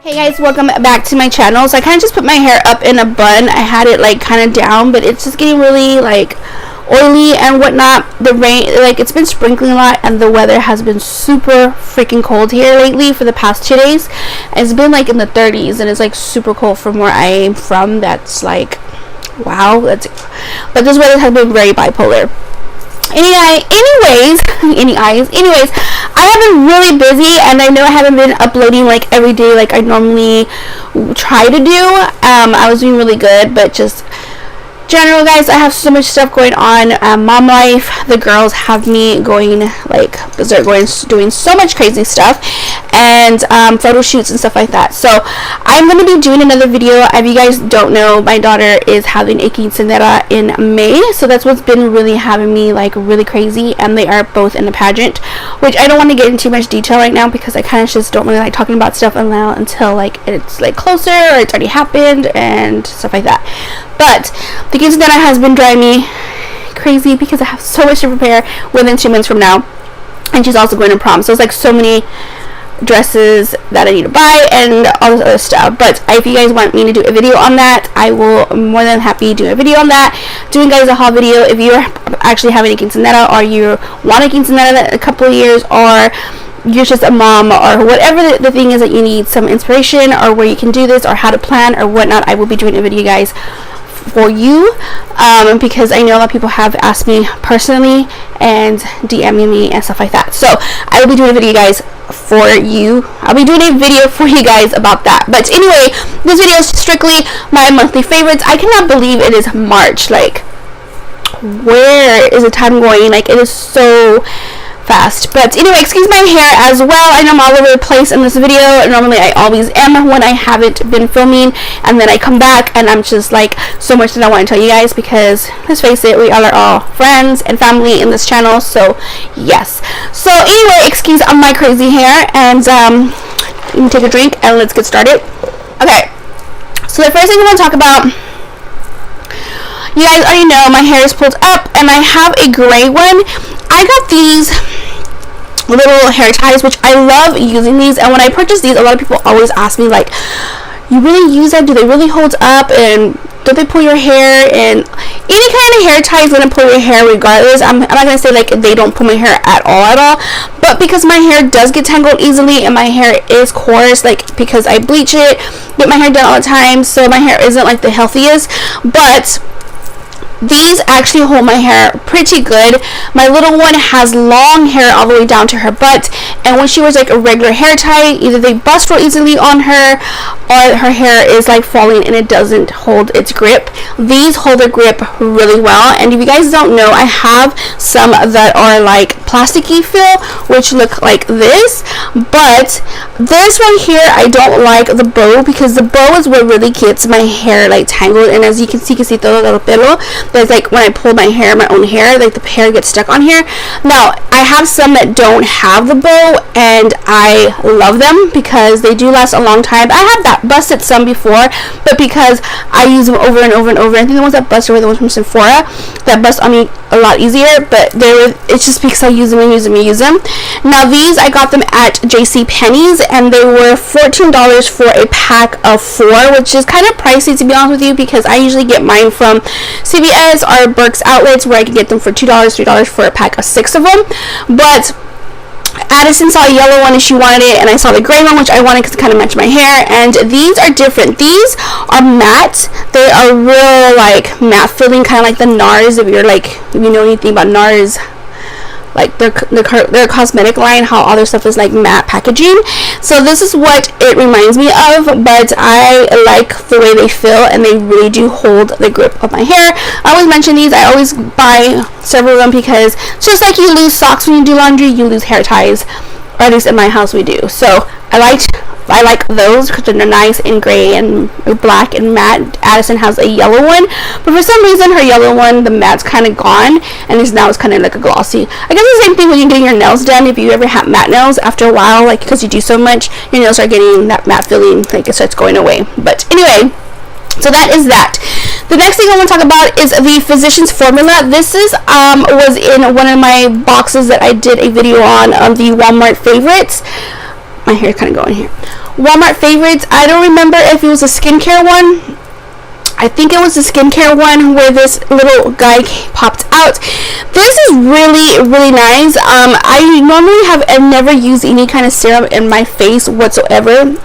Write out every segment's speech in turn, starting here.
Hey guys, welcome back to my channel. So I kind of just put my hair up in a bun. I had it like kind of down, but it's just getting really like oily and whatnot. The rain, like it's been sprinkling a lot, and the weather has been super freaking cold here lately for the past 2 days. It's been like in the 30s, and it's like super cold from where I am from. That's like, wow, but this weather has been very bipolar. Anyways, I have been really busy, and I know I haven't been uploading like every day like I normally try to do. I was doing really good, but just general, guys, I have so much stuff going on. Mom life, the girls have me going like berserk, doing so much crazy stuff, and photo shoots and stuff like that. So I'm going to be doing another video. If you guys don't know, my daughter is having a quinceañera in May, so that's what's been really having me like really crazy, and they are both in a pageant, which I don't want to get into too much detail right now because I kind of just don't really like talking about stuff until like it's like closer or it's already happened and stuff like that. But the quinceañera has been driving me crazy because I have so much to prepare within 2 months from now, and she's also going to prom, so it's like so many dresses that I need to buy and all this other stuff. But if you guys want me to do a video on that, I will more than happy do a video on that, doing guys a haul video. If you're actually having a quinceañera, or you want a quinceañera in a couple of years, or you're just a mom, or whatever the thing is that you need some inspiration or where you can do this or how to plan or whatnot, I will be doing a video, guys, for you, because I know a lot of people have asked me personally and DMing me and stuff like that. So I will be doing a video, guys, for you. I'll be doing a video for you guys about that. But anyway, this video is strictly my monthly favorites. I cannot believe it is March. Like, where is the time going? Like, it is so fast. But anyway, excuse my hair as well. I know I'm all over the place in this video. Normally I always am when I haven't been filming, and then I come back and I'm just like so much that I want to tell you guys, because let's face it, we all are all friends and family in this channel. So yes. So anyway, excuse my crazy hair, and let me take a drink and let's get started. Okay, so the first thing I want to talk about, you guys already know my hair is pulled up, and I have a gray one. I got these little hair ties, which I love using these, and when I purchase these, a lot of people always ask me like, you really use that? Do they really hold up? And don't they pull your hair? And any kind of hair tie is going to pull your hair regardless. I'm not going to say like they don't pull my hair at all, but because my hair does get tangled easily and my hair is coarse, like because I bleach it, get my hair done all the time, so my hair isn't like the healthiest, but these actually hold my hair pretty good. My little one has long hair all the way down to her butt, and when she wears like a regular hair tie, either they bust real easily on her, or her hair is like falling and it doesn't hold its grip. These hold their grip really well, and if you guys don't know, I have some that are like plasticky feel, which look like this, but this one here, I don't like the bow, because the bow is what really gets my hair like tangled, and as you can see todo el pelo. There's like when I pull my hair, my own hair, like the hair gets stuck on here. Now I have some that don't have the bow, and I love them because they do last a long time. I have that busted some before, but because I use them over and over and over, I think the ones that busted were the ones from Sephora that bust on me a lot easier, but it's just because I use them. Now these, I got them at JCPenney's, and they were $14 for a pack of 4, which is kind of pricey, to be honest with you, because I usually get mine from CVS or Burke's Outlets, where I can get them for $2, $3 for a pack of 6 of them. But Addison saw a yellow one and she wanted it, and I saw the gray one, which I wanted because it kind of matched my hair. And these are different. These are matte. They are real like matte feeling, kind of like the NARS. If you know anything about NARS, like their cosmetic line, how all their stuff is like matte packaging. So this is what it reminds me of, but I like the way they feel, and they really do hold the grip of my hair. I always mention these. I always buy several of them, because just like you lose socks when you do laundry, you lose hair ties, or at least in my house we do. So I like those because they're nice and gray and black and matte. Addison has a yellow one, but for some reason her yellow one, the matte's kind of gone, and now it's kind of like a glossy. I guess the same thing when you're getting your nails done. If you ever have matte nails, after a while, like because you do so much, your nails are getting that matte feeling, like it starts going away. But anyway, so that is that. The next thing I want to talk about is the Physicians Formula. This is was in one of my boxes that I did a video on the Walmart favorites. My hair is kind of going here. Walmart favorites. I don't remember if it was a skincare one. I think it was the skincare one where this little guy popped out. This is really, really nice. I normally have never used any kind of serum in my face whatsoever.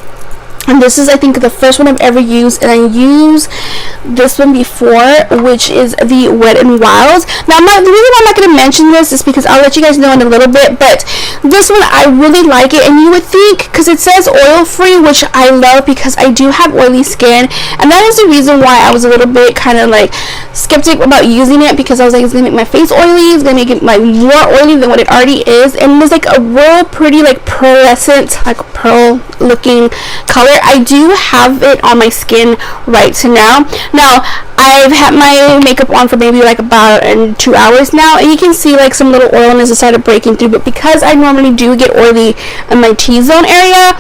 And this is, I think, the first one I've ever used, and I used this one before, which is the Wet n Wild. Now, the reason why I'm not going to mention this is because I'll let you guys know in a little bit, but this one, I really like it, and you would think, because it says oil-free, which I love because I do have oily skin, and that is the reason why I was a little bit kind of like skeptic about using it, because I was like, it's going to make my face oily, it's going to make it like more oily than what it already is, and it's like a real pretty, like pearlescent, like pearl looking color. I do have it on my skin right now. Now, I've had my makeup on for maybe like about 2 hours now, and you can see like some little oiliness has started breaking through, but because I normally do get oily in my T-zone area,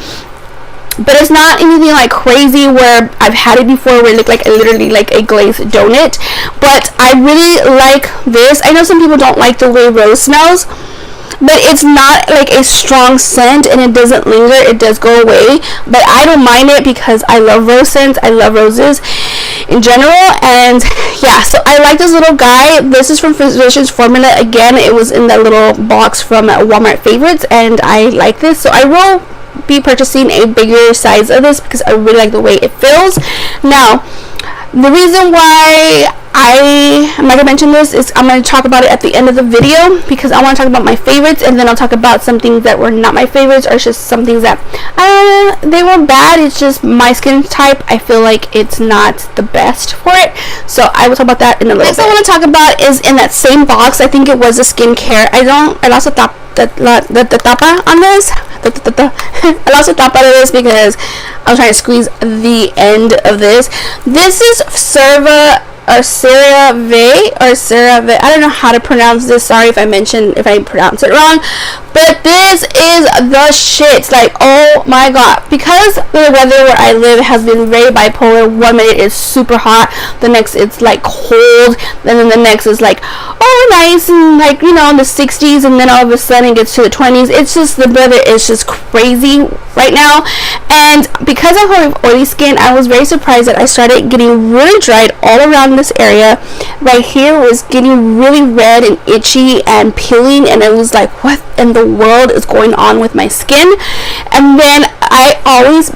but it's not anything like crazy where I've had it before where it looked like literally like a glazed donut. But I really like this. I know some people don't like the way rose smells, but it's not like a strong scent, and it doesn't linger. It does go away, but I don't mind it because I love rose scents. I love roses in general, and yeah, so I like this little guy. This is from Physicians Formula. Again, it was in that little box from Walmart favorites, and I like this, so I will be purchasing a bigger size of this because I really like the way it feels. Now, the reason why I'm not going to mention this is I'm going to talk about it at the end of the video, because I want to talk about my favorites, and then I'll talk about some things that were not my favorites, or just some things that they were bad. It's just my skin type. I feel like it's not the best for it, so I will talk about that in a little bit. Next I want to talk about is in that same box. I think it was a skincare. I lost the tapa on this. I lost the tapa on this because I was trying to squeeze the end of this. This is CeraVe. I don't know how to pronounce this. Sorry if I pronounce it wrong. But this is the shit. Like, oh my god. Because the weather where I live has been very bipolar. 1 minute it's super hot, the next it's like cold, and then the next is like, oh nice, and like, you know, in the 60s, and then all of a sudden it gets to the 20s. It's just, the weather is just crazy right now. And because I have oily skin, I was very surprised that I started getting really dried all around this area. Right here was getting really red and itchy and peeling, and it was like, what in the world is going on with my skin? And then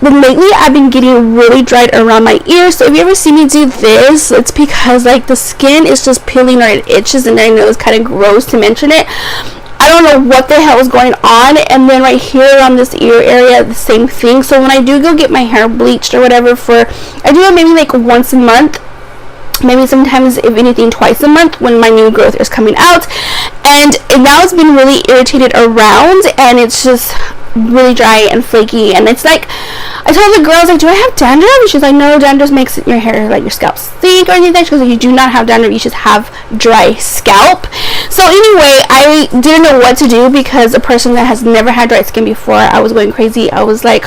lately I've been getting really dried around my ears. So if you ever see me do this, it's because like the skin is just peeling or it itches, and I know it's kind of gross to mention it. I don't know what the hell is going on. And then right here on this ear area, the same thing. So when I do go get my hair bleached or whatever, I do it maybe like once a month, maybe sometimes, if anything, twice a month when my new growth is coming out. And now it's been really irritated around, and it's just really dry and flaky, and it's like, I told the girls, like, do I have dandruff? And she's like, no, dandruff makes your hair, like, your scalp stink or anything. She goes, you do not have dandruff, you just have dry scalp. So anyway, I didn't know what to do, because a person that has never had dry skin before, I was going crazy. I was like,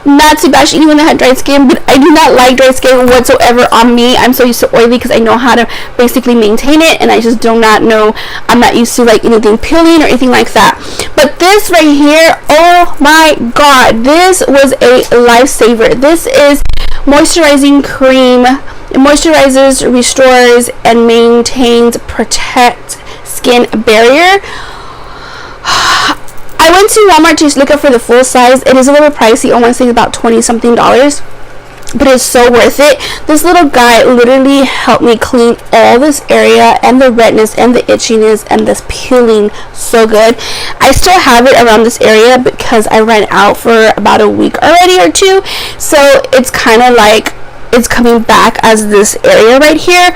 not to bash anyone that had dry skin, but I do not like dry skin whatsoever on me. I'm so used to oily because I know how to basically maintain it, and I just do not know, I'm not used to like anything peeling or anything like that. But this right here, oh my god, this was a lifesaver. This is moisturizing cream. It moisturizes, restores, and maintains protect skin barrier. I went to Walmart to look up for the full size. It is a little pricey. I want to say about $20 something, but it's so worth it. This little guy literally helped me clean all this area, and the redness and the itchiness and this peeling so good. I still have it around this area because I ran out for about a week already or two, so it's kind of like it's coming back as this area right here.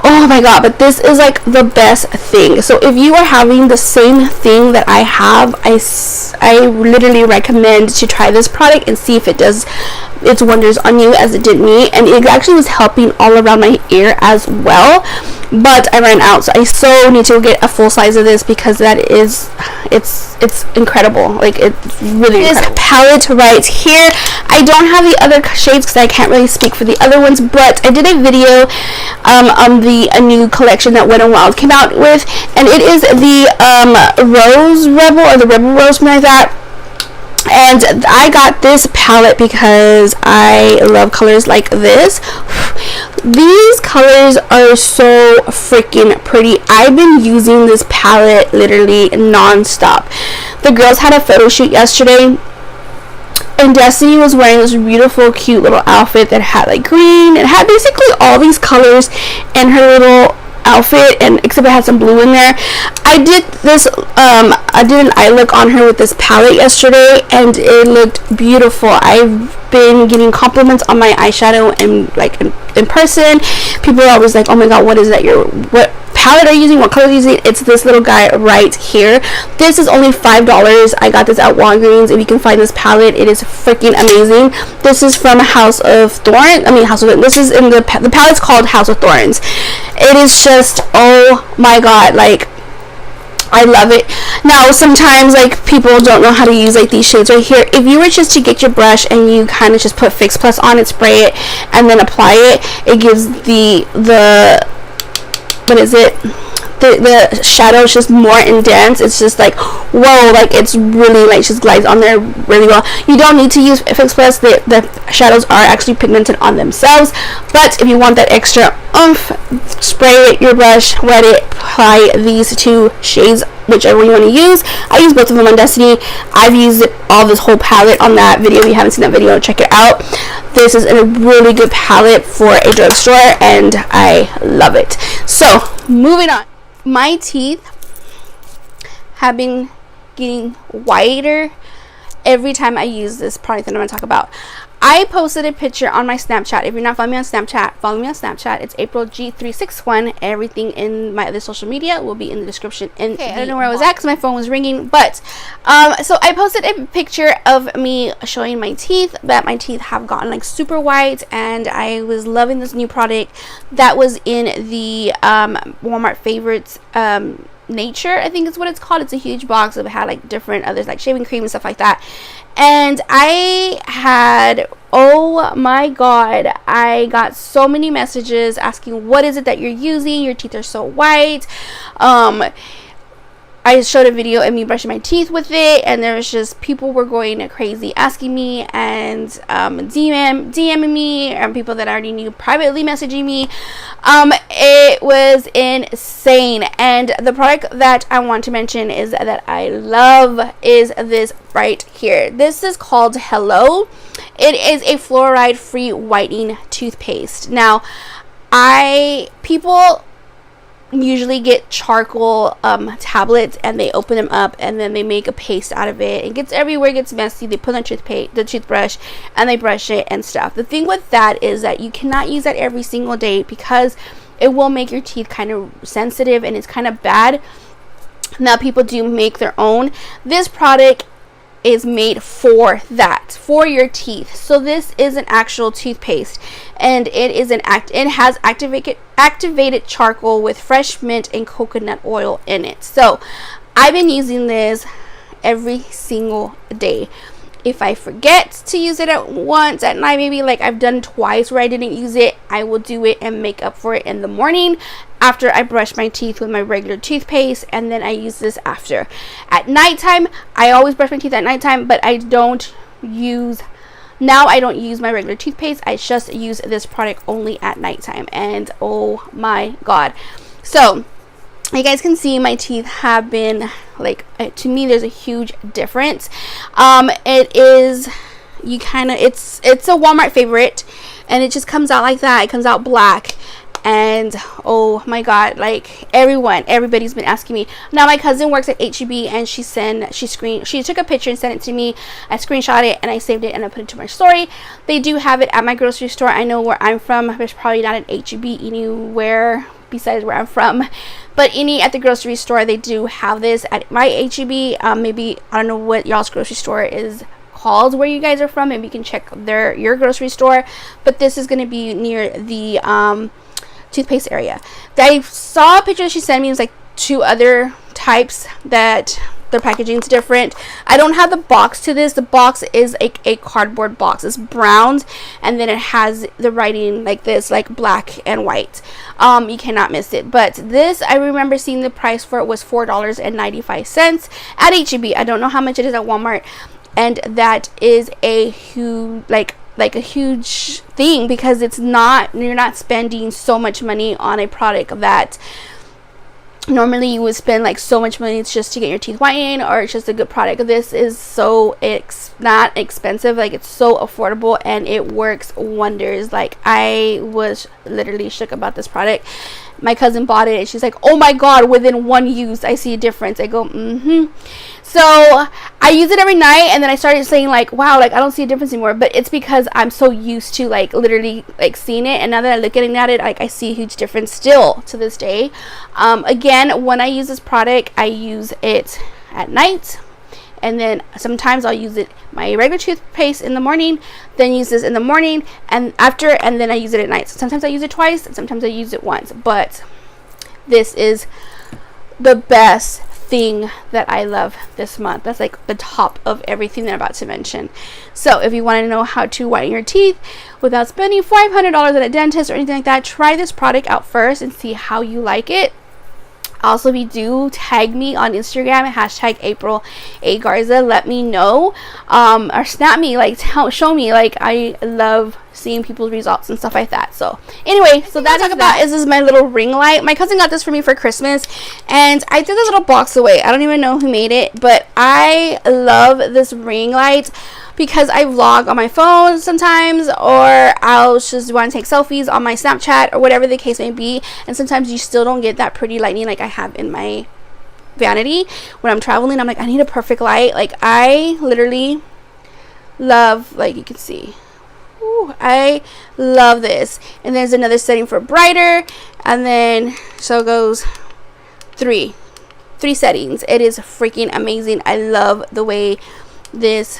Oh my god, but this is like the best thing. So if you are having the same thing that I have, I literally recommend to try this product and see if it does its wonders on you as it did me. And it actually was helping all around my ear as well, but I ran out, so I so need to get a full size of this, because that is, it's incredible. Like, it's really incredible. This palette right here, I don't have the other shades because I can't really speak for the other ones, but I did a video on a new collection that Wet n Wild came out with, and it is the Rose Rebel, or the Rebel Rose, something like that. And I got this palette because I love colors like this. These colors are so freaking pretty. I've been using this palette literally non-stop. The girls had a photo shoot yesterday, and Destiny was wearing this beautiful cute little outfit that had like green and had basically all these colors in her little outfit, and except it had some blue in there. I did an eye look on her with this palette yesterday, and it looked beautiful. I've been getting compliments on my eyeshadow and like in person. People are always like, oh my god, what palette are you using, what color are you using? It's this little guy right here. This is only $5. I got this at Walgreens. If you can find this palette, it is freaking amazing. This is from House of Thorns. This is in the palette's called House of Thorns. It is just, oh my god, like I love it. Now sometimes like people don't know how to use like these shades right here. If you were just to get your brush and you kind of just put Fix Plus on it, spray it, and then apply it, it gives the shadow is just more intense. It's just like, whoa, like it's really like just glides on there really well. You don't need to use Fix Plus. The shadows are actually pigmented on themselves, but if you want that extra oomph, spray your brush, wet it, apply these two shades, whichever you want to use. I use both of them on Destiny. I've used all this whole palette on that video. If you haven't seen that video, check it out. This is a really good palette for a drugstore, and I love it. So moving on, my teeth have been getting whiter every time I use this product that I'm going to talk about. I posted a picture on my Snapchat. If you're not following me on Snapchat, follow me on Snapchat. It's April G361. Everything in my other social media will be in the description. And I don't know where I was at because my phone was ringing. But so I posted a picture of me showing my teeth, that my teeth have gotten like super white, and I was loving this new product that was in the Walmart Favorites Nature, I think is what it's called. It's a huge box. It had like different others like shaving cream and stuff like that. And I had, oh my god, I got so many messages asking, what is it that you're using? Your teeth are so white. I showed a video of me brushing my teeth with it, and there was just people were going crazy asking me and DMing me, and people that I already knew privately messaging me. It was insane. And the product that I want to mention is that I love is this right here. This is called Hello. It is a fluoride free whitening toothpaste. Now, people usually get charcoal tablets, and they open them up and then they make a paste out of it. It gets everywhere, it gets messy. They put on the toothbrush and they brush it and stuff. The thing with that is that you cannot use that every single day because it will make your teeth kind of sensitive and it's kind of bad. Now people do make their own. This product is made for that, for your teeth. So this is an actual toothpaste, and it has activated charcoal with fresh mint and coconut oil in it. So I've been using this every single day. If I forget to use it at once at night, maybe like I've done twice where I didn't use it, I will do it and make up for it in the morning after I brush my teeth with my regular toothpaste, and then I use this after. At nighttime, I always brush my teeth at nighttime, but I don't use my regular toothpaste. I just use this product only at nighttime, and oh my god. So you guys can see my teeth have been like, to me there's a huge difference. It is, it's a Walmart favorite, and it just comes out like that. It comes out black, and oh my god, like everybody's been asking me. Now my cousin works at HEB, and she took a picture and sent it to me. I screenshot it and I saved it and I put it to my story. They do have it at my grocery store. I know where I'm from, there's probably not an HEB anywhere besides where I'm from, but at the grocery store they do have this. At my HEB, maybe I don't know what y'all's grocery store is called where you guys are from. Maybe you can check your grocery store, but this is going to be near the toothpaste area. I saw a picture that she sent me. It was like 2 other types that their packaging is different. I don't have the box to this. The box is a cardboard box. It's brown, and then it has the writing like this, like black and white. You cannot miss it. But this, I remember seeing the price for it was $4.95 at HEB. I don't know how much it is at Walmart. and that is a huge like a huge thing, because it's not, you're not spending so much money on a product that normally you would spend like so much money just to get your teeth whitened, or it's just a good product. This is so not expensive, like it's so affordable, and it works wonders. Like I was literally shook about this product. My cousin bought it and she's like, oh my god, within one use I see a difference. I go so I use it every night, and then I started saying like, wow, like I don't see a difference anymore, but it's because I'm so used to like literally like seeing it, and now that I'm looking at it, like I see a huge difference still to this day. Again, when I use this product, I use it at night, and then sometimes I'll use it my regular toothpaste in the morning, then use this in the morning and after, and then I use it at night. So sometimes I use it twice and sometimes I use it once, but this is the best thing that I love this month. That's like the top of everything that I'm about to mention. So if you want to know how to whiten your teeth without spending $500 at a dentist or anything like that, try this product out first and see how you like it. Also, if you do, tag me on Instagram at #Aprilagarza. Let me know, or snap me, like show me. Like I love seeing people's results and stuff like that. So anyway, so that talk about is my little ring light. My cousin got this for me for Christmas, and I threw this little box away. I don't even know who made it, but I love this ring light because I vlog on my phone sometimes, or I'll just want to take selfies on my Snapchat or whatever the case may be, and sometimes you still don't get that pretty lighting like I have in my vanity. When I'm traveling, I'm like, I need a perfect light. Like I literally love, like you can see, ooh, I love this. And there's another setting for brighter, and then so it goes three settings. It is freaking amazing. I love the way this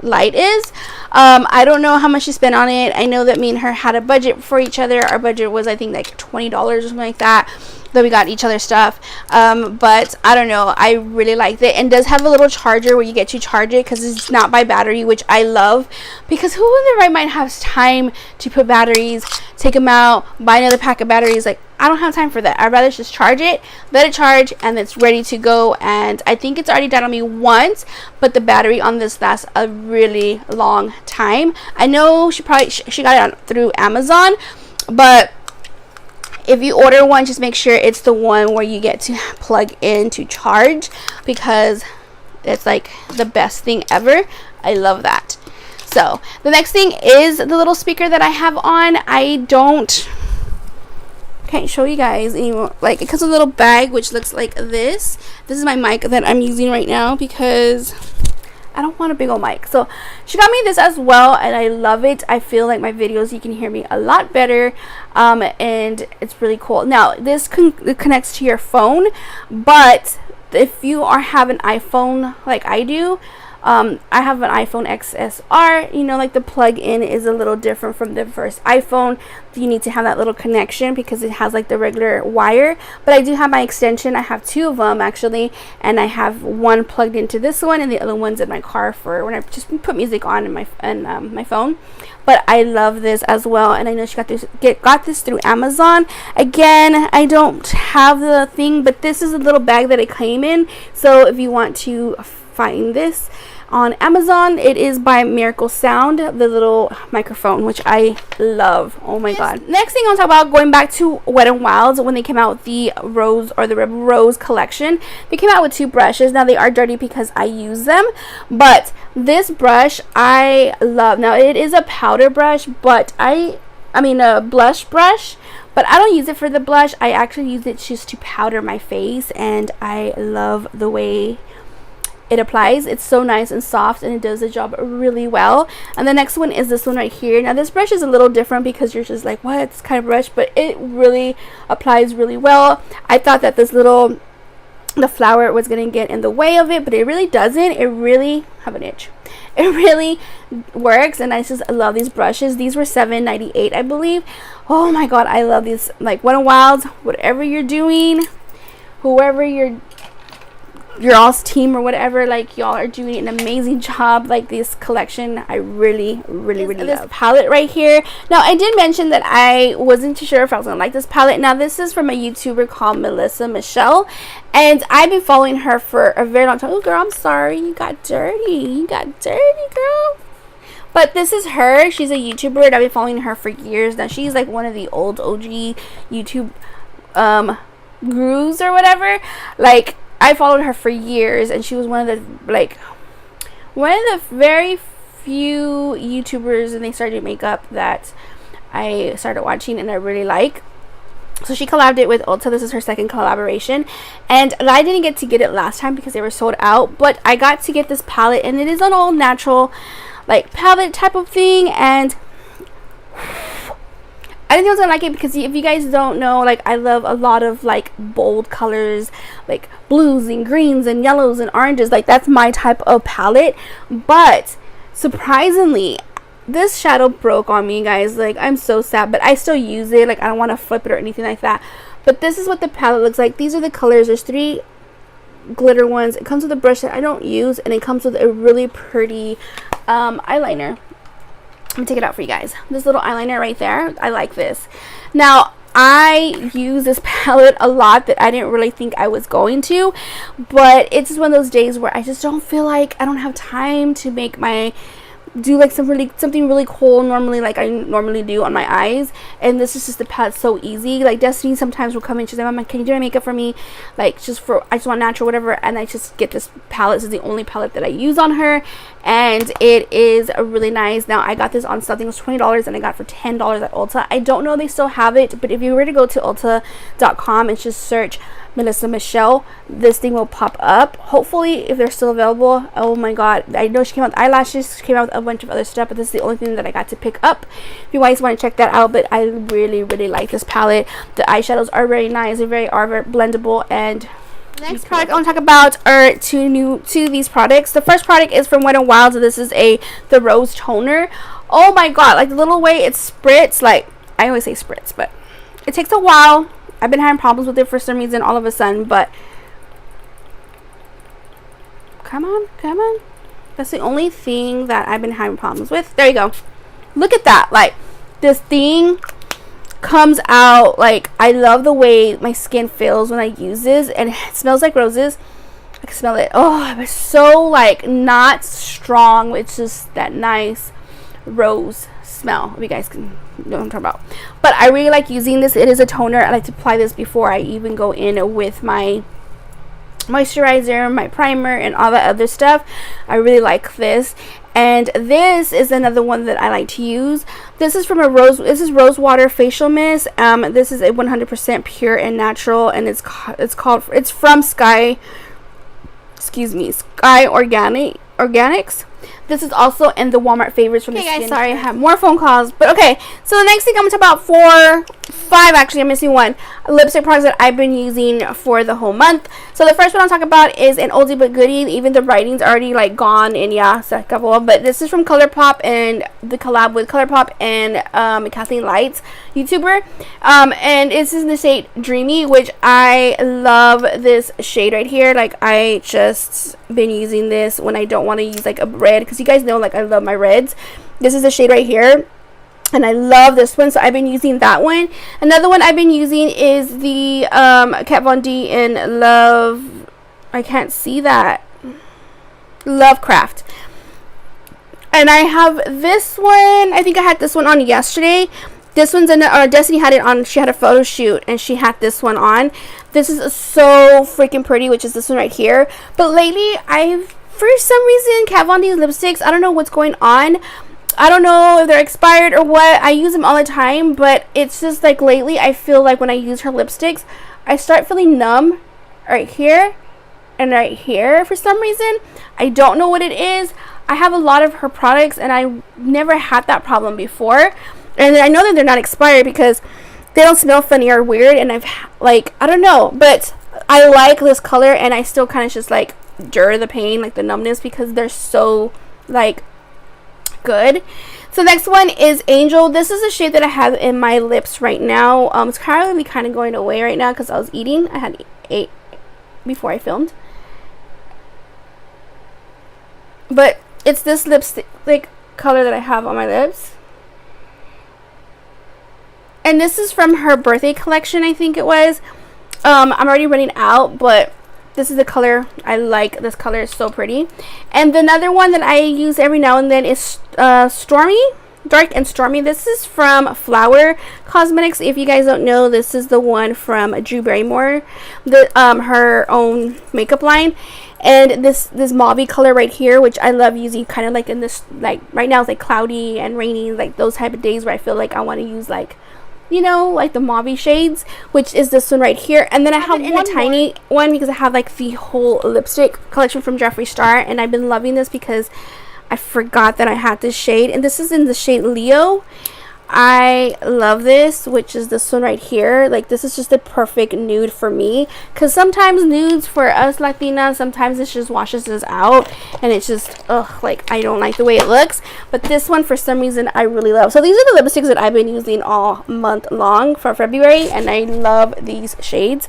light is. I don't know how much she spent on it. I know that me and her had a budget for each other. Our budget was, I think, like $20 or something like that we got each other stuff. But I don't know, I really liked it, and does have a little charger where you get to charge it, because it's not by battery, which I love, because who in their right mind has time to put batteries, take them out, buy another pack of batteries? Like I don't have time for that. I'd rather just charge it, let it charge, and it's ready to go. And I think it's already died on me once, but the battery on this lasts a really long time. I know she got it through Amazon, but if you order one, just make sure it's the one where you get to plug in to charge, because it's like the best thing ever. I love that. So the next thing is the little speaker that I have on. I can't show you guys anymore. Like it comes with a little bag which looks like this. This is my mic that I'm using right now because I don't want a big old mic. So she got me this as well, and I love it. I feel like my videos, you can hear me a lot better, and it's really cool. Now this connects to your phone, but if you have an iPhone like I do, I have an iPhone XSR, you know, like the plug-in is a little different from the first iPhone. You need to have that little connection because it has like the regular wire, but I do have my extension. I have two of them actually, and I have one plugged into this one, and the other one's in my car for when I just put music on in my phone. But I love this as well, and I know she got this through Amazon. Again, I don't have the thing, but this is a little bag that it came in, so if you want to find this on Amazon, it is by Miracle Sound, the little microphone, which I love. Oh my god. Next thing I want to talk about, going back to Wet n Wild's, when they came out with the Rose or the Rebel Rose collection, they came out with two brushes. Now they are dirty because I use them, but this brush I love. Now it is a powder brush, but I mean a blush brush, but I don't use it for the blush. I actually use it just to powder my face, and I love the way it applies. It's so nice and soft, and it does the job really well. And the next one is this one right here. Now this brush is a little different because you're just like, what kind of brush, but it really applies really well. I thought that the flower was going to get in the way of it, but it really doesn't. It really have an itch. It really works, and I just love these brushes. These were $7.98, I believe. Oh my god, I love these. Like Wet n Wild, whatever you're doing, whoever you're your all's team or whatever. Like, y'all are doing an amazing job. Like, this collection I really love. This palette right here. Now, I did mention that I wasn't too sure if I was gonna like this palette. Now, this is from a YouTuber called Melissa Michelle, and I've been following her for a very long time. Oh girl, I'm sorry, you got dirty, girl. But this is her. She's a YouTuber, and I've been following her for years now. She's like one of the old OG YouTube gurus or whatever. Like, I followed her for years, and she was one of the very few YouTubers, and they started makeup that I started watching and I really like. So she collabed it with Ulta. This is her second collaboration, and I didn't get to get it last time because they were sold out, but I got to get this palette, and it is an all natural like palette type of thing, and I think I was gonna like it because if you guys don't know, like, I love a lot of like bold colors, like blues and greens and yellows and oranges. Like, that's my type of palette. But surprisingly, this shadow broke on me, guys. Like, I'm so sad, but I still use it. Like, I don't want to flip it or anything like that. But this is what the palette looks like. These are the colors. There's 3 glitter ones. It comes with a brush that I don't use, and it comes with a really pretty eyeliner. I'm gonna take it out for you guys. This little eyeliner right there, I like this. Now, I use this palette a lot that I didn't really think I was going to, but it's just one of those days where I just don't feel like I don't have time to make do like something really cool normally, like I normally do on my eyes. And this is just the palette, so easy. Like, Destiny sometimes will come in, she's like, Mama, can you do my makeup for me? Like, I just want natural, whatever. And I just get this palette. This is the only palette that I use on her, and it is really nice. Now, I got this on something, it was $20, and I got it for $10 at Ulta. I don't know if they still have it, but if you were to go to ulta.com and just search Melissa Michelle, this thing will pop up, hopefully, if they're still available. Oh my god, I know she came out with eyelashes, she came out with a bunch of other stuff, but this is the only thing that I got to pick up. If you guys want to check that out, but I really like this palette. The eyeshadows are very nice, they're very blendable. And next product I want to talk about are two these products. The first product is from Wet n Wild. So this is the rose toner. Oh my god, like the little way it spritz, like, I always say spritz, but it takes a while. I've been having problems with it for some reason all of a sudden, but come on. That's the only thing that I've been having problems with. There you go. Look at that. Like, this thing comes out, like, I love the way my skin feels when I use this, and it smells like roses. I can smell it. Oh, it's so, like, not strong. It's just that nice rose smell. If you guys can know what I'm talking about. But I really like using this. It is a toner. I like to apply this before I even go in with my moisturizer, my primer, and all that other stuff. I really like this. And this is another one that I like to use. This is from this is Rose Water Facial Mist. This is a 100% pure and natural, and it's from Sky Organics. This is in the Walmart favorites from the skin. Sorry, I have more phone calls. But okay, so the next thing I'm going to talk about, 5 actually, I'm missing one. Lipstick products that I've been using for the whole month. So the first one I'll talk about is an oldie but goodie. Even the writing's already like gone, and yeah, it's a couple of, but this is from ColourPop, and the collab with ColourPop and Kathleen Light's YouTuber. And this is in the shade Dreamy, which I love this shade right here. Like, I just been using this when I don't want to use like a red, because you guys know, like, I love my reds. This is the shade right here, and I love this one, so I've been using that one. Another one I've been using is the Kat Von D in Love, I can't see that, Lovecraft. And I have this one. I think I had this one on yesterday. This one's in Destiny had it on. She had a photo shoot and she had this one on. This is so freaking pretty, which is this one right here. But lately, for some reason, Kat Von D's lipsticks, I don't know what's going on. I don't know if they're expired or what. I use them all the time, but it's just like lately I feel like when I use her lipsticks, I start feeling numb right here and right here for some reason. I don't know what it is. I have a lot of her products and I never had that problem before. And I know that they're not expired because they don't smell funny or weird, and I don't know, but I like this color, and I still kind of just like endure the pain, like the numbness, because they're so like good. So next one is Angel. This is a shade that I have in my lips right now. It's currently kind of going away right now because I was eating. I had ate before I filmed, But it's this lipstick like color that I have on my lips. And this is from her birthday collection, I think it was. I'm already running out, but this is the color. I like this color. It's so pretty. And another one that I use every now and then is Stormy. Dark and Stormy. This is from Flower Cosmetics. If you guys don't know, this is the one from Drew Barrymore, her own makeup line. And this mauve color right here, which I love using kind of like in this, like right now it's like cloudy and rainy, like those type of days where I feel like I want to use like, you know, like the mauve shades, which is this one right here. And then I have one tiny one because I have like the whole lipstick collection from Jeffree Star, and I've been loving this because I forgot that I had this shade, and this is in the shade Leo. I love this, which is this one right here. Like, this is just the perfect nude for me, because sometimes nudes for us Latinas, sometimes it just washes us out and it's just like I don't like the way it looks. But this one for some reason I really love. So these are the lipsticks that I've been using all month long for February, and I love these shades.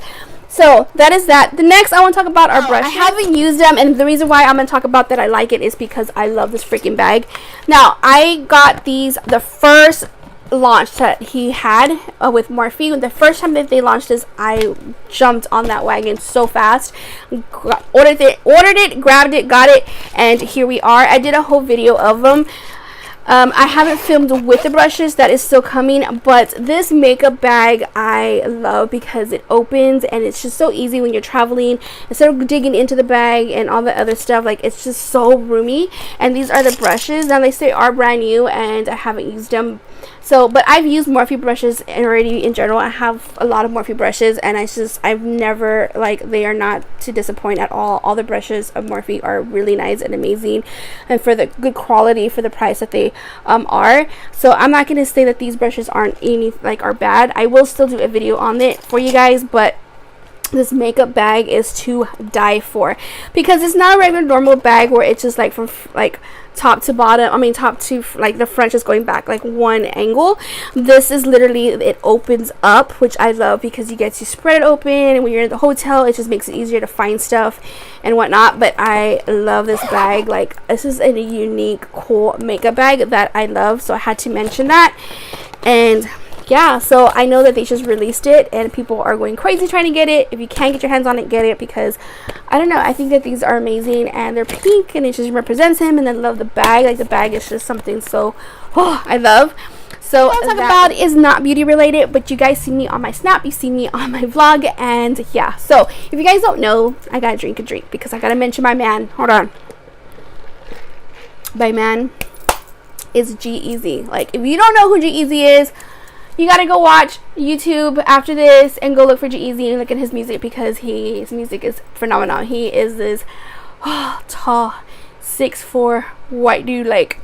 So that is that. The next I want to talk about are brushes. I haven't used them, and the reason why I'm going to talk about that I like it is because I love this freaking bag. Now, I got these the first launch that he had with Morphe. The first time that they launched this, I jumped on that wagon so fast. Ordered it, grabbed it, got it, and here we are. I did a whole video of them. I haven't filmed with the brushes, that is still coming, but this makeup bag I love because it opens and it's just so easy when you're traveling. Instead of digging into the bag and all the other stuff, like it's just so roomy. And these are the brushes. Now they say are brand new and I haven't used them. So, but I've used Morphe brushes already in general. I have a lot of Morphe brushes, and I've never, like, they are not to disappoint at all. All the brushes of Morphe are really nice and amazing, and for the good quality for the price that they are. So I'm not going to say that these brushes aren't are bad. I will still do a video on it for you guys, but this makeup bag is to die for, because it's not a regular normal bag where it's just like from like top to bottom, top to like the front just going back like one angle. This is literally, it opens up, which I love because you get to spread it open, and when you're in the hotel it just makes it easier to find stuff and whatnot. But I love this bag. Like, this is a unique cool makeup bag that I love, so I had to mention that. And yeah, so I know that they just released it and people are going crazy trying to get it. If you can't get your hands on it, get it, because I don't know, I think that these are amazing, and they're pink and it just represents him. And I love the bag. Like, the bag is just something so I love. So what I'm talking about is not beauty related, but you guys see me on my Snap, you see me on my vlog, and yeah. So if you guys don't know, I gotta drink a drink because I gotta mention my man. Hold on. My man is G-Eazy. Like, if you don't know who G-Eazy is, you gotta go watch YouTube after this and go look for G-Eazy and look at his music, because his music is phenomenal. He is this tall 6'4" white dude, like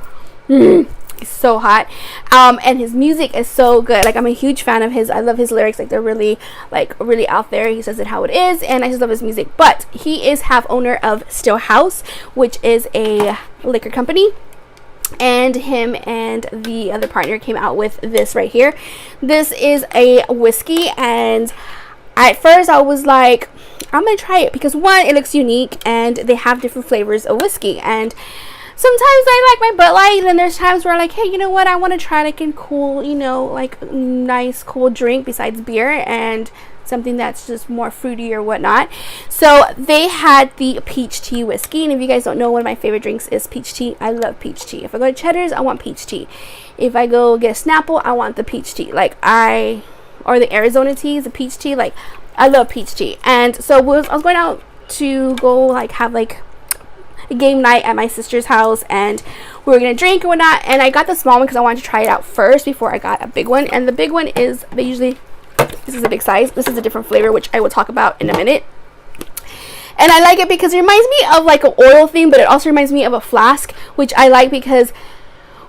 he's so hot, and his music is so good. Like, I'm a huge fan of his. I love his lyrics. Like, they're really out there. He says it how it is, and I just love his music. But he is half owner of Still House, which is a liquor company. And him and the other partner came out with this right here. This is a whiskey, and at first I was like, I'm gonna try it because, one, it looks unique and they have different flavors of whiskey. And sometimes I like my Bud Light, and there's times where I'm like, hey, you know what, I want to try like a cool, like nice cool drink besides beer, and something that's just more fruity or whatnot. So they had the peach tea whiskey, and if you guys don't know, one of my favorite drinks is peach tea. I love peach tea. If I go to Cheddar's, I want peach tea. If I go get a Snapple, I want the peach tea. Or the Arizona teas, the peach tea. Like, I love peach tea. And so I was going out to go like have like a game night at my sister's house, and we were gonna drink or whatnot, and I got the small one because I wanted to try it out first before I got a big one. And the big one is, this is a big size. This is a different flavor, which I will talk about in a minute. And I like it because it reminds me of like an oil thing, but it also reminds me of a flask, which I like because,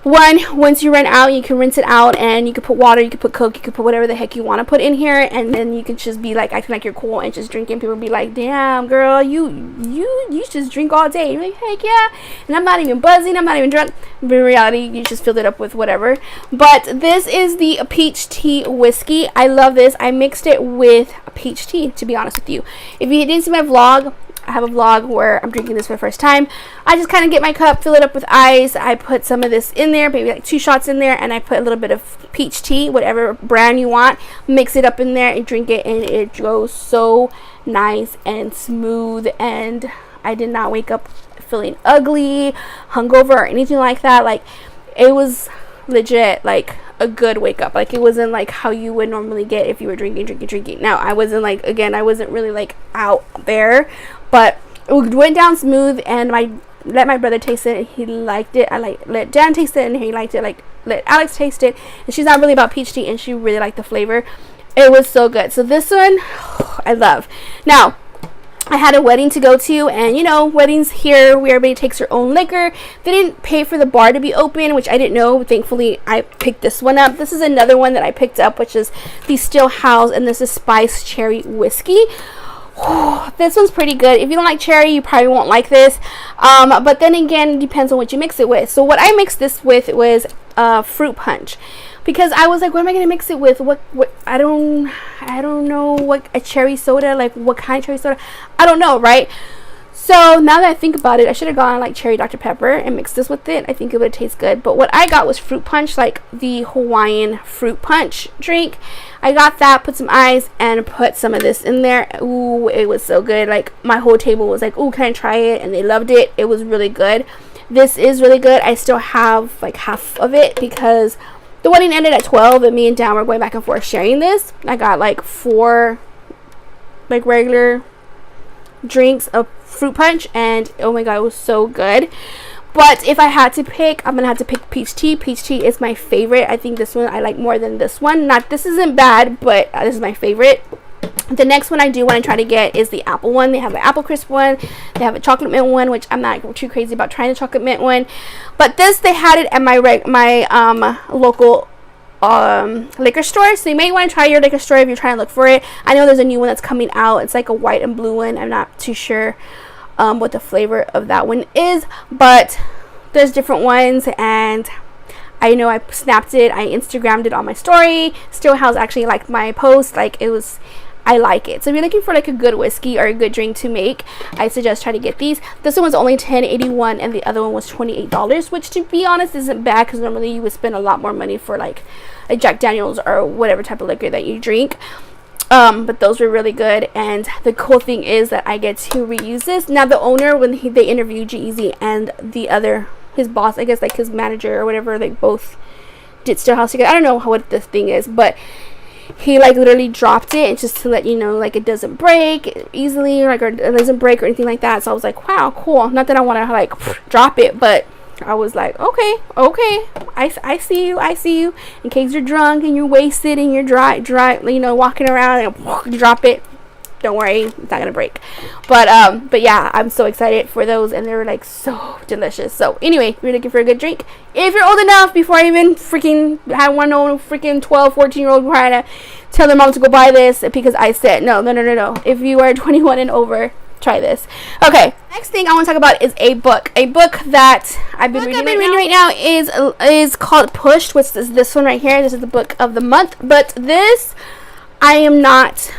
one, once you run out, you can rinse it out, and you can put water, you can put Coke, you can put whatever the heck you want to put in here, and then you can just be like acting like you're cool and just drinking. People be like, damn girl, you just drink all day. You're like, heck yeah. And I'm not even buzzing, I'm not even drunk. But in reality, you just filled it up with whatever. But this is the peach tea whiskey. I love this. I mixed it with peach tea, to be honest with you. If you didn't see my vlog, I have a vlog where I'm drinking this for the first time. I just kind of get my cup, fill it up with ice. I put some of this in there, maybe like 2 shots in there, and I put a little bit of peach tea, whatever brand you want. Mix it up in there and drink it, and it goes so nice and smooth. And I did not wake up feeling ugly, hungover, or anything like that. Like, it was legit like a good wake up. Like, it wasn't like how you would normally get if you were drinking. Now, I wasn't like, again, I wasn't really like out there, but it went down smooth. And I let my brother taste it, he liked it. I let Dan taste it, and he liked it. Like, let Alex taste it, and she's not really about peach tea, and she really liked the flavor. It was so good. So this one I love. Now, I had a wedding to go to, and you know, weddings here where everybody takes their own liquor. They didn't pay for the bar to be open, which I didn't know. Thankfully, I picked this one up. This is another one that I picked up, which is the Still House, and this is Spice Cherry Whiskey. This one's pretty good. If you don't like cherry, you probably won't like this. But then again, it depends on what you mix it with. So what I mixed this with was fruit punch, because I was like, what am I gonna mix it with? What I don't know, what a cherry soda, like what kind of cherry soda, I don't know, right? So now that I think about it, I should have gone like cherry Dr. Pepper and mixed this with it. I think it would taste good. But what I got was fruit punch, like the Hawaiian fruit punch drink. I got that, put some ice, and put some of this in there. Ooh, it was so good. Like, my whole table was like, ooh, can I try it? And they loved it. It was really good. This is really good. I still have like half of it because the wedding ended at 12, and me and Dan were going back and forth sharing this. I got like 4 like regular drinks of fruit punch, and oh my god, it was so good. But if I had to pick, I'm gonna have to pick peach tea. Peach tea is my favorite. I think this one I like more than this one. Not, this isn't bad, but this is my favorite. The next one I do want to try to get is the apple one. They have an apple crisp one, they have a chocolate mint one, which I'm not too crazy about trying the chocolate mint one. But this, they had it at my local liquor store, so you may want to try your liquor store if you're trying to look for it. I know there's a new one that's coming out. It's like a white and blue one. I'm not too sure what the flavor of that one is, but there's different ones, and I know I snapped it, I Instagrammed it on my story. Still House actually liked my post. Like, it was, I like it. So if you're looking for like a good whiskey or a good drink to make, I suggest try to get these. This one was only $10.81, and the other one was $28, which, to be honest, isn't bad, because normally you would spend a lot more money for like a Jack Daniels or whatever type of liquor that you drink. But those were really good, and the cool thing is that I get to reuse this. Now, the owner, when they interviewed G-Eazy and the other, his boss, I guess like his manager or whatever, they both did Still House together. I don't know what this thing is, but he like literally dropped it, and just to let you know, like, it doesn't break easily, like, or it doesn't break or anything like that. So I was like, wow, cool. Not that I want to like drop it, but I was like, okay, I see you. In case you're drunk and you're wasted and you're dry, you know, walking around and you drop it, don't worry, it's not gonna break. But yeah, I'm so excited for those, and they're like so delicious. So anyway, if you're looking for a good drink, if you're old enough, before I even freaking had one old freaking 12, 14-year-old trying to tell their mom to go buy this, because I said no. If you are 21 and over, try this. Okay, next thing I want to talk about is a book that I've been reading right now is called Pushed, which is this one right here. This is the book of the month, but this I am not,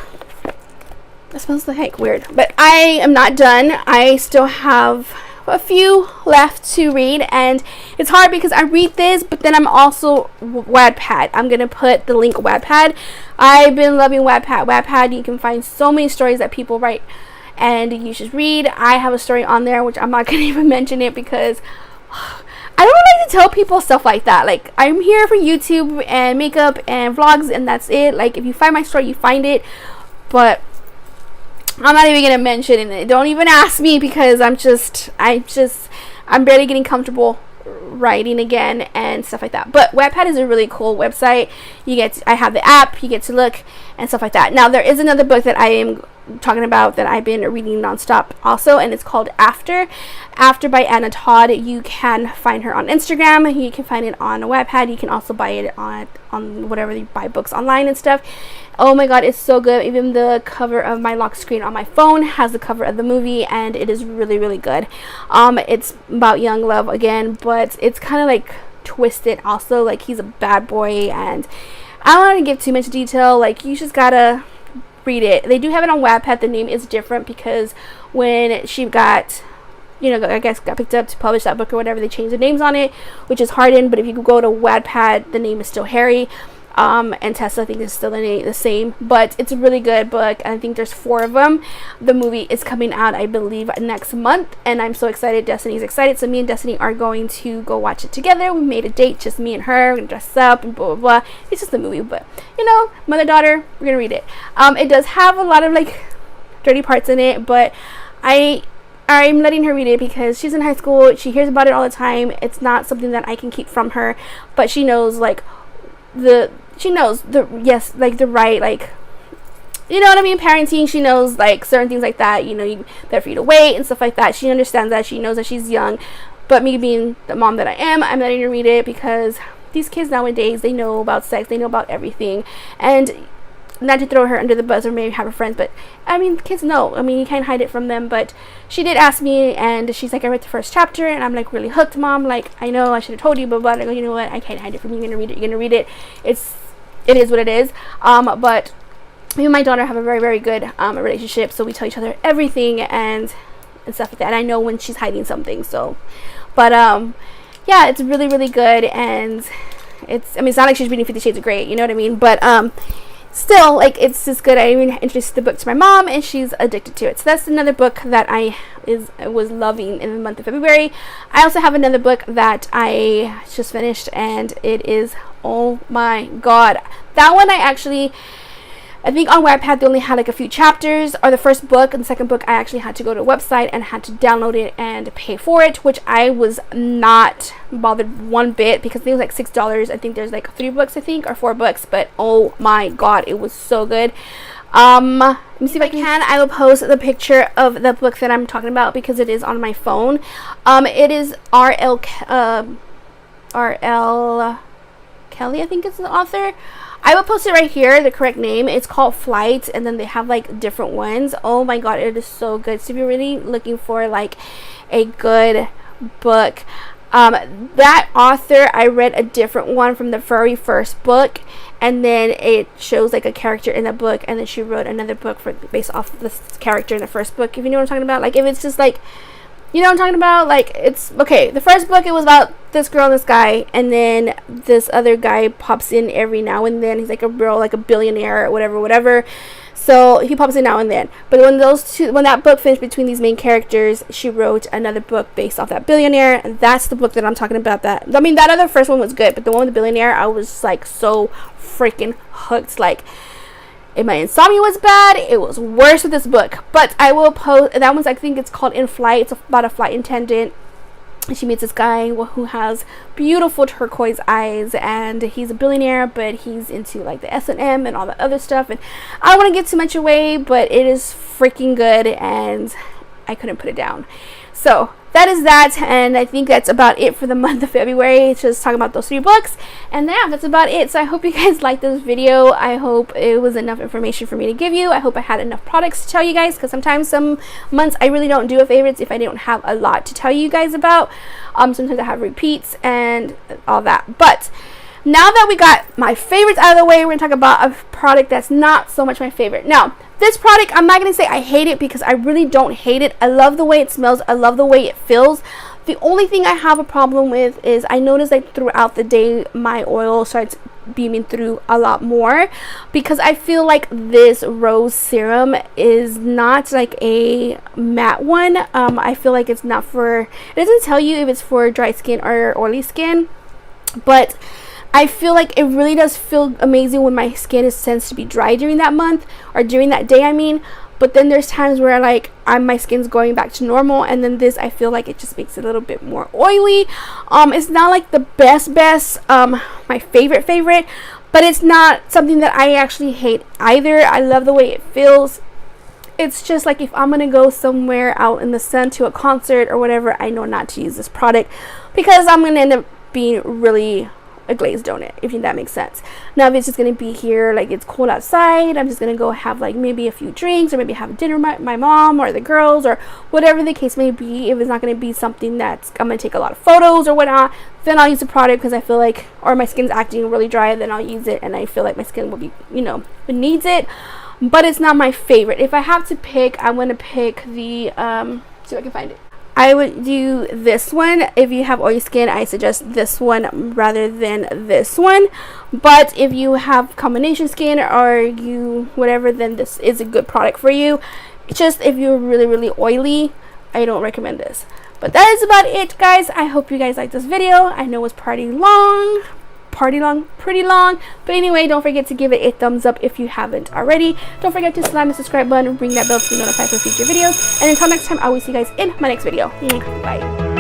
that smells the heck weird, but I am not done. I still have a few left to read, and it's hard because I read this, but then I'm also Wattpad. I'm gonna put the link Wattpad. I've been loving Wattpad. You can find so many stories that people write and you should read. I have a story on there, which I'm not gonna even mention it, because I don't like to tell people stuff like that. Like, I'm here for YouTube and makeup and vlogs, and that's it. Like, if you find my story, you find it, but I'm not even gonna mention it. Don't even ask me, because I'm barely getting comfortable writing again and stuff like that. But Wattpad is a really cool website. I have the app, you get to look and stuff like that. Now, there is another book that I am talking about that I've been reading nonstop also, and it's called After by Anna Todd. You can find her on Instagram, you can find it on Wattpad, you can also buy it on whatever you buy books online and stuff. Oh my god, it's so good. Even the cover of my lock screen on my phone has the cover of the movie, and it is really, really good. It's about young love again, but it's kind of like twisted also. Like, he's a bad boy, and I don't want to give too much detail. Like, you just gotta read it. They do have it on Wattpad. The name is different because when she got, I guess got picked up to publish that book or whatever, they changed the names on it, which is Harden. But if you go to Wattpad, the name is still Harry. And Tessa, I think, is still the same. But it's a really good book. I think there's 4 of them. The movie is coming out, I believe, next month. And I'm so excited. Destiny's excited. So me and Destiny are going to go watch it together. We made a date, just me and her. We're going to dress up and blah, blah, blah. It's just a movie. But, mother-daughter, we're going to read it. It does have a lot of, dirty parts in it. But I'm letting her read it because she's in high school. She hears about it all the time. It's not something that I can keep from her. But she knows, the right, you know what I mean, parenting. She knows certain things like that, they're for you to wait and stuff like that. She understands that. She knows that she's young. But me being the mom that I am, I'm letting her read it because these kids nowadays, they know about sex, they know about everything. And not to throw her under the bus or maybe have her friends, but kids know. You can't hide it from them. But she did ask me, and she's like, I read the first chapter and I'm really hooked, Mom. I know I should have told you, but I go, you know what, I can't hide it from you. You're gonna read it. It is what it is. But me and my daughter have a very, very good relationship, so we tell each other everything and stuff like that. And I know when she's hiding something. So, but yeah, it's really, really good. And it's not like she's reading 50 Shades of Grey, you know what I mean? But still, it's just good. I even introduced the book to my mom, and she's addicted to it. So that's another book that I was loving in the month of February. I also have another book that I just finished, and it is, oh my god, that one I think on Wattpad they only had a few chapters, or the first book, and the second book I actually had to go to a website and had to download it and pay for it, which I was not bothered one bit because I think it was $6. I think there's 3 books, or 4 books, but oh my god, it was so good. Let me see if I can. I will post the picture of the book that I'm talking about because it is on my phone. It is R.L. Kelly, I think is the author. I will post it right here, the correct name. It's called Flight, and then they have different ones. Oh my god, it is so good. So if you're really looking for a good book, that author, I read a different one from the very first book, and then it shows a character in the book, and then she wrote another book based off this character in the first book, if you know what I'm talking about. If it's just you know what I'm talking about? It's okay. The first book, it was about this girl and this guy, and then this other guy pops in every now and then. He's a real, a billionaire or whatever. So he pops in now and then. But when that book finished between these main characters, she wrote another book based off that billionaire, and that's the book that I'm talking about. That other first one was good, but the one with the billionaire, I was so freaking hooked. If my insomnia was bad, it was worse with this book. But I will post that one's, I think it's called In Flight. It's about a flight attendant, and she meets this guy who has beautiful turquoise eyes, and he's a billionaire, but he's into the S&M and all the other stuff. And I don't want to give too much away, but it is freaking good, and I couldn't put it down. So that is that, and I think that's about it for the month of February. Just talking about those 3 books, and yeah, that's about it. So I hope you guys liked this video. I hope it was enough information for me to give you. I hope I had enough products to tell you guys, because sometimes some months I really don't do a favorites if I don't have a lot to tell you guys about. Sometimes I have repeats and all that. But now that we got my favorites out of the way, we're going to talk about a product that's not so much my favorite. Now, this product, I'm not going to say I hate it, because I really don't hate it. I love the way it smells. I love the way it feels. The only thing I have a problem with is I notice throughout the day my oil starts beaming through a lot more, because I feel this rose serum is not a matte one. I feel it's not it doesn't tell you if it's for dry skin or oily skin, but I feel it really does feel amazing when my skin tends to be dry during that month, or during that day, But then there's times where my skin's going back to normal, and then this, I feel it just makes it a little bit more oily. It's not the best my favorite, but it's not something that I actually hate either. I love the way it feels. It's just if I'm gonna go somewhere out in the sun to a concert or whatever, I know not to use this product, because I'm gonna end up being really a glazed donut, if that makes sense. Now, if it's just gonna be here, it's cold outside, I'm just gonna go have maybe a few drinks, or maybe have dinner with my mom or the girls, or whatever the case may be. If it's not gonna be something that's I'm gonna take a lot of photos or whatnot, then I'll use the product, because I feel or my skin's acting really dry, then I'll use it, and I feel my skin will be, it needs it. but it's not my favorite. If I have to pick, I'm gonna pick the see if I can find it. I would do this one. If you have oily skin, I suggest this one rather than this one. But if you have combination skin or you whatever, then this is a good product for you. Just if you're really oily, I don't recommend this. But that is about it, guys. I hope you guys liked this video. I know it was pretty long, but anyway, don't forget to give it a thumbs up if you haven't already. Don't forget to slam the subscribe button, ring that bell to be notified for future videos, and until next time, I will see you guys in my next video. Bye.